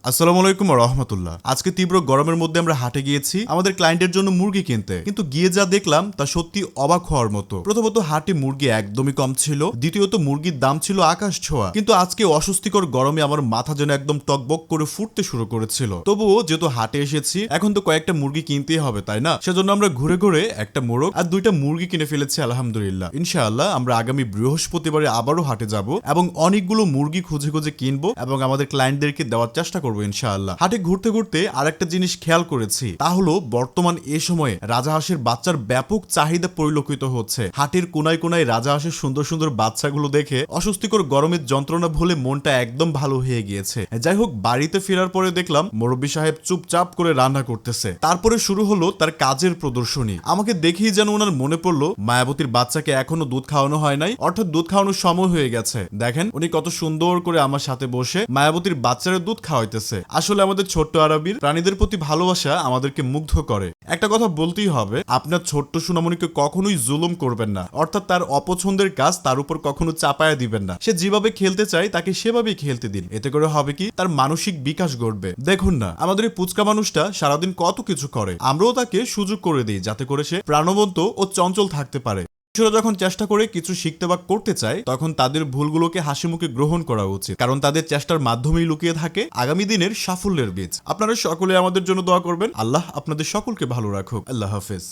আসসালামু আলাইকুম ওয়া রাহমাতুল্লাহ। আজকে তীব্র গরমের মধ্যে আমরা হাটে গিয়েছি আমাদের ক্লায়েন্টের জন্য মুরগি কিনতে, কিন্তু গিয়ে যা দেখলাম তা সত্যি অবাক হওয়ার মতো। প্রথমত হাটে মুরগি একদমই কম ছিল, দ্বিতীয়ত মুরগির দাম ছিল আকাশ ছোঁয়া। কিন্তু আজকে অস্বস্তিকর গরমে আমার মাথা যেন একদম টকবক করে ফুটতে শুরু করেছিল। তবুও যেহেতু হাটে এসেছি, এখন তো কয়েকটা মুরগি কিনতেই হবে, তাই না? সেজন্য আমরা ঘুরে ঘুরে একটা মোরগ আর দুইটা মুরগি কিনে ফেলেছি আলহামদুলিল্লাহ। ইনশাআল্লাহ আমরা আগামী বৃহস্পতিবারে আবারও হাটে যাব এবং অনেকগুলো মুরগি খুঁজে খুঁজে কিনবো এবং আমাদের ক্লায়েন্টদেরকে দেওয়ার চেষ্টা করবো ইনশাআল্লাহ। হাটে ঘুরতে ঘুরতে আরেকটা জিনিস খেয়াল করেছি, তা হলো বর্তমান এ সময়ে রাজাহাঁসের বাচ্চার ব্যাপক চাহিদা পরিলক্ষিত হচ্ছে। হাটের কোনায় কোনায় রাজাহাঁসের সুন্দর সুন্দর বাচ্চাগুলো দেখে অস্বস্তিকর গরমের যন্ত্রণা ভুলে মনটা একদম ভালো হয়ে গিয়েছে। যাই হোক, বাড়িতে ফেরার পরে দেখলাম মুরব্বি সাহেব চুপচাপ করে রান্না করতেছে। তারপরে শুরু হলো তার কাজের প্রদর্শনী। আমাকে দেখেই যেন ওনার মনে পড়লো মায়াবতীর বাচ্চাকে এখনো দুধ খাওয়ানো হয় নাই, অর্থাৎ দুধ খাওয়ানোর সময় হয়ে গেছে। দেখেন উনি কত সুন্দর করে আমার সাথে বসে মায়াবতীর বাচ্চারা দুধ খাওয়াইতেছে। আসলে আমাদের ছোট্ট আরবির প্রাণীদের প্রতি ভালোবাসা আমাদেরকে মুগ্ধ করে। একটা কথা বলতেই হবে, আপনার ছোট্ট সোনামণিকে কখনোই জুলুম করবেন না, অর্থাৎ তার অপছন্দের কাজ তার উপর কখনো চাপায়া দিবেন না। সে যেভাবে খেলতে চায় তাকে সেভাবেই খেলতে দিন। এতে করে হবে কি, তার মানসিক বিকাশ ঘটবে। দেখুন না, আমাদের এই পুচকা মানুষটা সারাদিন কত কিছু করে, আমরাও তাকে সুযোগ করে দিই যাতে করে সে প্রাণবন্ত ও চঞ্চল থাকতে পারে। শিশুরা যখন চেষ্টা করে কিছু শিখতে বা করতে চায়, তখন তাদের ভুলগুলোকে হাসি মুখে গ্রহণ করা উচিত, কারণ তাদের চেষ্টার মাধ্যমেই লুকিয়ে থাকে আগামী দিনের সাফল্যের বীজ। আপনারা সকলে আমাদের জন্য দোয়া করবেন। আল্লাহ আপনাদের সকলকে ভালো রাখুক। আল্লাহ হাফেজ।